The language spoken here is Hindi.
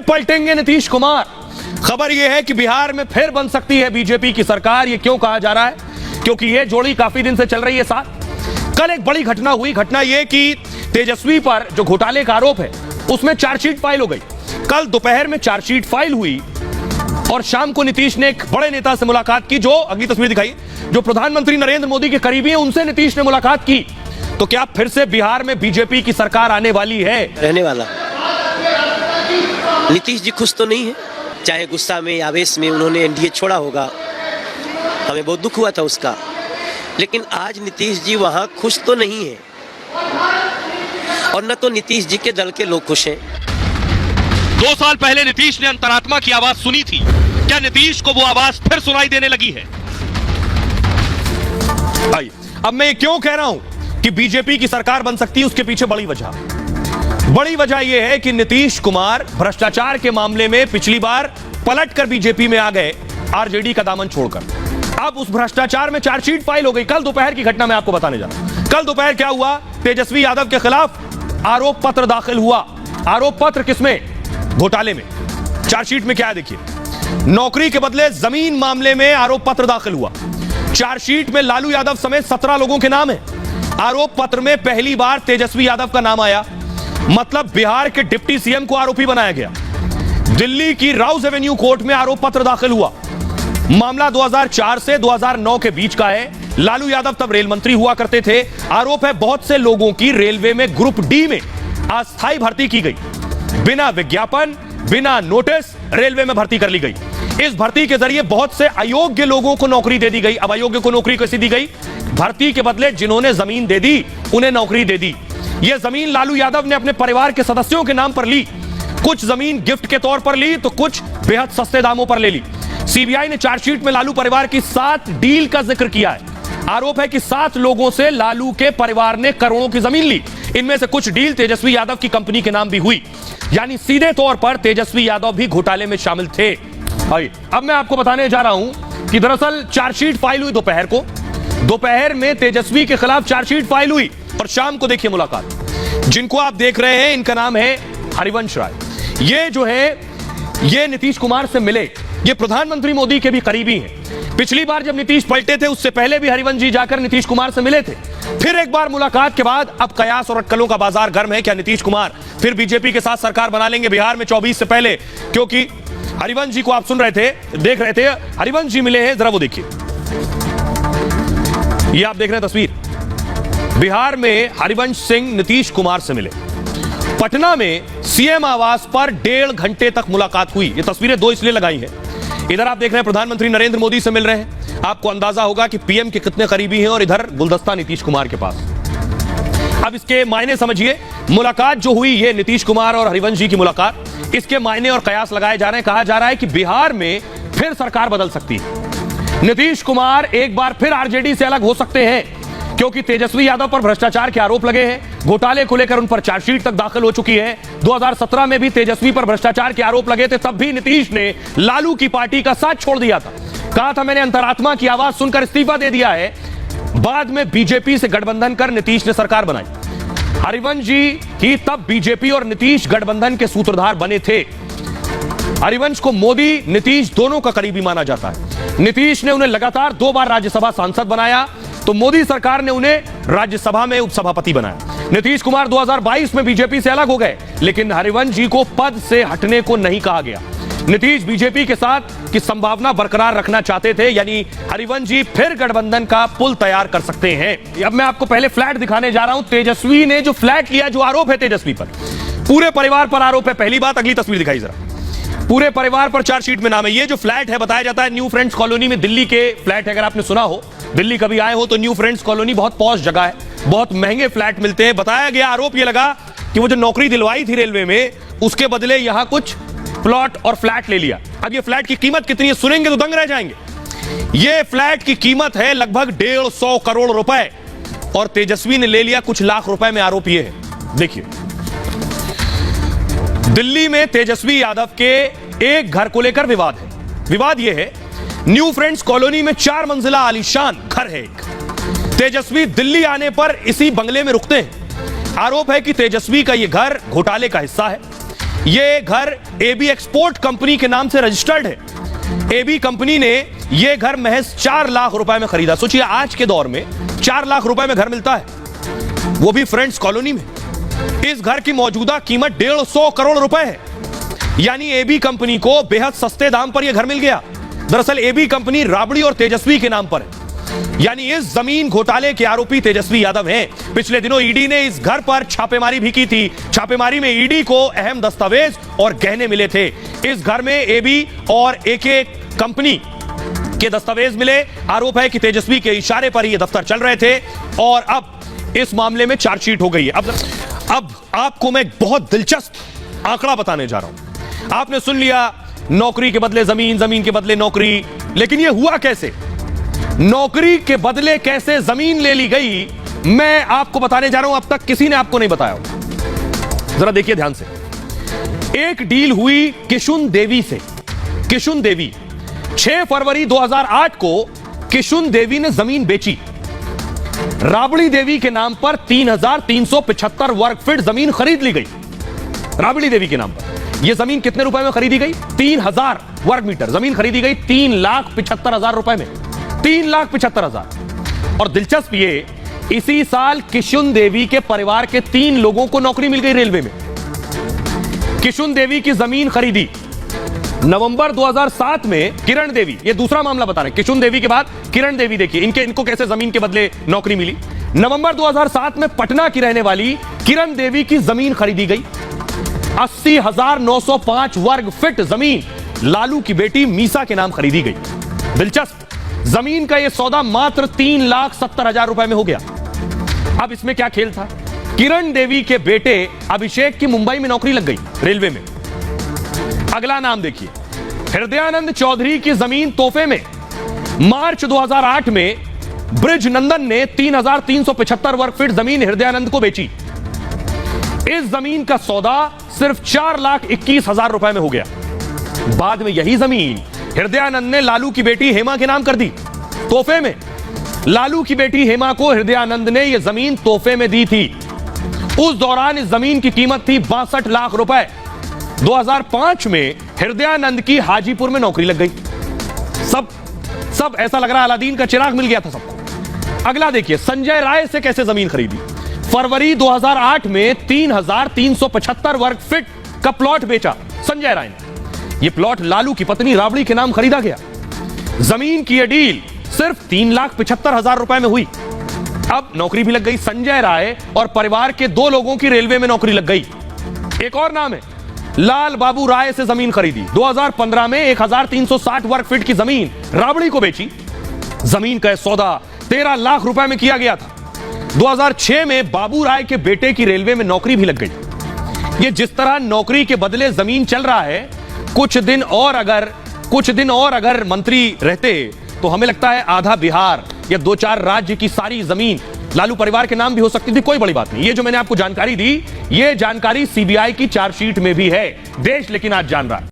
पलटेंगे नीतीश कुमार। खबर यह है कि बिहार में फिर बन सकती है बीजेपी की सरकार। यह क्यों कहा जा रहा है? क्योंकि यह जोड़ी काफी दिन से चल रही है साथ। कल एक बड़ी घटना हुई। घटना यह कि तेजस्वी पर जो घोटाले का आरोप है उसमें चार्जशीट फाइल हो गई। कल दोपहर में चार्जशीट फाइल हुई और शाम को नीतीश ने एक बड़े नेता से मुलाकात की, जो अगली तस्वीर दिखाई, जो प्रधानमंत्री नरेंद्र मोदी के करीबी हैं, उनसे नीतीश ने मुलाकात की। तो क्या फिर से बिहार में बीजेपी की सरकार आने वाली है? रहने वाला नीतीश जी खुश तो नहीं है, चाहे गुस्सा में आवेश में उन्होंने एनडीए छोड़ा होगा, हमें बहुत दुख हुआ था उसका, लेकिन आज नीतीश जी वहां खुश तो नहीं है और न तो नीतीश जी के दल के लोग खुश हैं। 2 साल पहले नीतीश ने अंतरात्मा की आवाज सुनी थी। क्या नीतीश को वो आवाज फिर सुनाई देने लगी है? आइए, अब मैं ये क्यों कह रहा हूं कि बीजेपी की सरकार बन सकती है, उसके पीछे बड़ी वजह यह है कि नीतीश कुमार भ्रष्टाचार के मामले में पिछली बार पलटकर बीजेपी में आ गए, आरजेडी का दामन छोड़कर। अब उस भ्रष्टाचार में चार्जशीट फाइल हो गई। कल दोपहर की घटना मैं आपको बताने जा रहा हूं। कल दोपहर क्या हुआ? तेजस्वी यादव के खिलाफ आरोप पत्र दाखिल हुआ। आरोप पत्र किसमें? घोटाले में। चार्जशीट में क्या है देखिए, नौकरी के बदले जमीन मामले में आरोप पत्र दाखिल हुआ। चार्जशीट में लालू यादव समेत 17 लोगों के नाम है। आरोप पत्र में पहली बार तेजस्वी यादव का नाम आया, मतलब बिहार के डिप्टी सीएम को आरोपी बनाया गया। दिल्ली की राउज एवेन्यू कोर्ट में आरोप पत्र दाखिल हुआ। मामला 2004 से 2009 के बीच का है। लालू यादव तब रेल मंत्री हुआ करते थे। आरोप है बहुत से लोगों की रेलवे में ग्रुप डी में अस्थायी भर्ती की गई, बिना विज्ञापन, बिना नोटिस रेलवे में भर्ती कर ली गई। इस भर्ती के जरिए बहुत से अयोग्य लोगों को नौकरी दे दी गई। अब अयोग्य को नौकरी कैसे दी गई? भर्ती के बदले जिन्होंने जमीन दे दी उन्हें नौकरी दे दी। यह जमीन लालू यादव ने अपने परिवार के सदस्यों के नाम पर ली। कुछ जमीन गिफ्ट के तौर पर ली तो कुछ बेहद सस्ते दामों पर ले ली। सीबीआई ने चार्जशीट में लालू परिवार की 7 डील का जिक्र किया है। आरोप है कि 7 लोगों से लालू के परिवार ने करोड़ों की जमीन ली। इनमें से कुछ डील तेजस्वी यादव की कंपनी के नाम भी हुई, यानी सीधे तौर पर तेजस्वी यादव भी घोटाले में शामिल थे। अब मैं आपको बताने जा रहा हूं कि दरअसल चार्जशीट फाइल हुई दोपहर को। दोपहर में तेजस्वी के खिलाफ चार्जशीट फाइल हुई और शाम को देखिए मुलाकात। जिनको आप देख रहे हैं इनका नाम है हरिवंश राय। ये जो है ये नीतीश कुमार से मिले। ये प्रधानमंत्री मोदी के भी करीबी हैं। पिछली बार जब नीतीश पलटे थे उससे पहले भी हरिवंश जी जाकर नीतीश कुमार से मिले थे। फिर एक बार मुलाकात के बाद अब कयास और अटकलों का बाजार गर्म है। क्या नीतीश कुमार फिर बीजेपी के साथ सरकार बना लेंगे बिहार में 24 से पहले? क्योंकि हरिवंश जी को आप सुन रहे थे, देख रहे थे, हरिवंश जी मिले हैं, जरा वो देखिए। ये आप देख रहे हैं तस्वीर। बिहार में हरिवंश सिंह नीतीश कुमार से मिले। पटना में सीएम आवास पर 1.5 घंटे तक मुलाकात हुई। ये तस्वीरें 2 इसलिए लगाई हैं। इधर आप देख रहे हैं प्रधानमंत्री नरेंद्र मोदी से मिल रहे हैं। आपको अंदाजा होगा कि पीएम के कितने करीबी हैं, और इधर गुलदस्ता नीतीश कुमार के पास। अब इसके मायने समझिए। मुलाकात जो हुई ये नीतीश कुमार और हरिवंश जी की मुलाकात, इसके मायने और कयास लगाए जा रहे हैं। कहा जा रहा है कि बिहार में फिर सरकार बदल सकती है। नीतीश कुमार एक बार फिर आरजेडी से अलग हो सकते हैं, क्योंकि तेजस्वी यादव पर भ्रष्टाचार के आरोप लगे हैं। घोटाले को लेकर उन पर चार्जशीट तक दाखिल हो चुकी है। 2017 में भी तेजस्वी पर भ्रष्टाचार के आरोप लगे थे, तब भी नीतीश ने लालू की पार्टी का साथ छोड़ दिया था। कहा था मैंने अंतरात्मा की आवाज सुनकर इस्तीफा दे दिया है। बाद में बीजेपी से गठबंधन कर नीतीश ने सरकार बनाई। हरिवंश जी ही तब बीजेपी और नीतीश गठबंधन के सूत्रधार बने थे। हरिवंश को मोदी नीतीश दोनों का करीबी माना जाता है। नीतीश ने उन्हें लगातार 2 बार राज्यसभा सांसद बनाया, तो मोदी सरकार ने उन्हें राज्यसभा में उपसभापति बनाया। नीतीश कुमार 2022 में बीजेपी से अलग हो गए, लेकिन हरिवंश जी को पद से हटने को नहीं कहा गया। नीतीश बीजेपी के साथ की संभावना बरकरार रखना चाहते थे, यानी हरिवंश जी फिर गठबंधन का पुल तैयार कर सकते हैं। अब मैं आपको पहले फ्लैट दिखाने जा रहा हूं। तेजस्वी ने जो फ्लैट लिया, जो आरोप है तेजस्वी पर, पूरे परिवार पर आरोप है। पहली बात, अगली तस्वीर दिखाई जरा। पूरे परिवार पर चार्जशीट में नाम है। ये जो फ्लैट है बताया जाता है न्यू फ्रेंड्स कॉलोनी में, दिल्ली के फ्लैट है। अगर आपने सुना हो, दिल्ली कभी आए हो तो न्यू फ्रेंड्स कॉलोनी बहुत पॉश जगह है, बहुत महंगे फ्लैट मिलते हैं। बताया गया, आरोप ये लगा कि वो जो नौकरी दिलवाई थी रेलवे में, उसके बदले यहां कुछ प्लॉट और फ्लैट ले लिया। अब ये फ्लैट की कीमत कितनी है सुनेंगे तो दंग रह जाएंगे। ये फ्लैट की कीमत है लगभग 150 करोड़ रुपए, और तेजस्वी ने ले लिया कुछ लाख रुपए में। आरोप ये है, देखिए। दिल्ली में तेजस्वी यादव के एक घर को लेकर विवाद है। विवाद यह है, न्यू फ्रेंड्स कॉलोनी में 4 मंजिला आलीशान घर है एक। तेजस्वी दिल्ली आने पर इसी बंगले में रुकते हैं। आरोप है कि तेजस्वी का यह घर घोटाले का हिस्सा है। ये घर एबी एक्सपोर्ट कंपनी के नाम से रजिस्टर्ड है। एबी कंपनी ने यह घर महज 4 लाख रुपए में खरीदा। सोचिए आज के दौर में 4 लाख रुपए में घर मिलता है, वो भी फ्रेंड्स कॉलोनी में। इस घर की मौजूदा कीमत 150 करोड़ रुपए है। यानी एबी कंपनी को बेहद सस्ते दाम पर यह घर मिल गया। दरअसल एबी कंपनी राबड़ी और तेजस्वी के नाम पर है। यानी इस जमीन घोटाले के आरोपी तेजस्वी यादव हैं। पिछले दिनों ईडी ने इस घर पर छापेमारी भी की थी। छापेमारी में ईडी को अहम दस्तावेज और गहने मिले थे। इस घर में एबी और एके कंपनी के दस्तावेज मिले। आरोप है कि तेजस्वी के इशारे पर ये दफ्तर चल रहे थे और अब इस मामले में चार्जशीट हो गई है। अब आपको मैं एक बहुत दिलचस्प आंकड़ा बताने जा रहा हूं। आपने सुन लिया नौकरी के बदले जमीन, जमीन के बदले नौकरी, लेकिन यह हुआ कैसे? नौकरी के बदले कैसे जमीन ले ली गई, मैं आपको बताने जा रहा हूं। अब तक किसी ने आपको नहीं बताया। जरा देखिए ध्यान से। एक डील हुई किशुन देवी से। किशुन देवी 6 फरवरी 2008 को किशुन देवी ने जमीन बेची। राबड़ी देवी के नाम पर 3,375 वर्ग फीट जमीन खरीद ली गई। राबड़ी देवी के नाम पर यह जमीन कितने रुपए में खरीदी गई? 3,000 वर्ग मीटर जमीन खरीदी गई 3,75,000 रुपए में। 3,75,000। और दिलचस्प ये, इसी साल किशुन देवी के परिवार के 3 लोगों को नौकरी मिल गई रेलवे में। किशुन देवी की जमीन खरीदी नवंबर 2007 में। किरण देवी, ये दूसरा मामला बता रहे हैं। किशुन देवी के बाद किरण देवी, देखिए इनको कैसे जमीन के बदले नौकरी मिली। नवंबर 2007 में पटना की रहने वाली किरण देवी की जमीन खरीदी गई 80,905 वर्ग फीट जमीन लालू की बेटी मीसा के नाम खरीदी गई। दिलचस्प, जमीन का यह सौदा मात्र 3,70,000 रुपए में हो गया। अब इसमें क्या खेल था? किरण देवी के बेटे अभिषेक की मुंबई में नौकरी लग गई रेलवे में। अगला नाम देखिए, हृदयानंद चौधरी की जमीन तोहफे में। मार्च 2008 में ब्रिज नंदन ने 3,375 वर्ग फीट जमीन हृदयानंद को बेची। इस जमीन का सौदा सिर्फ 4,21,000 रुपए में हो गया। बाद में यही जमीन हृदयानंद ने लालू की बेटी हेमा के नाम कर दी तोहफे में। लालू की बेटी हेमा को हृदयानंद ने यह जमीन तोहफे में दी थी। उस दौरान इस जमीन की कीमत थी 62 लाख रुपए। 2005 में हृदयानंद की हाजीपुर में नौकरी लग गई। सब ऐसा लग रहा अलादीन का चिराग मिल गया था सबको। अगला देखिए, संजय राय से कैसे जमीन खरीदी। फरवरी 2008 में 3,375 वर्ग फीट का प्लॉट बेचा संजय राय ने। यह प्लॉट लालू की पत्नी राबड़ी के नाम खरीदा गया। जमीन की यह डील सिर्फ 3,75,000 रुपए में हुई। अब नौकरी भी लग गई। संजय राय और परिवार के 2 लोगों की रेलवे में नौकरी लग गई। एक और नाम है, लाल बाबू राय से जमीन खरीदी। 2015 में 1,360 वर्ग फीट की जमीन राबड़ी को बेची। जमीन का सौदा 13 लाख रुपए में किया गया था। 2006 में बाबू राय के बेटे की रेलवे में नौकरी भी लग गई। ये जिस तरह नौकरी के बदले जमीन चल रहा है, कुछ दिन और अगर मंत्री रहते तो हमें लगता है आधा बिहार या 2-4 राज्य की सारी जमीन लालू परिवार के नाम भी हो सकती थी। कोई बड़ी बात नहीं। ये जो मैंने आपको जानकारी दी, ये जानकारी सीबीआई की चार्जशीट में भी है। देश लेकिन आज जान रहा है।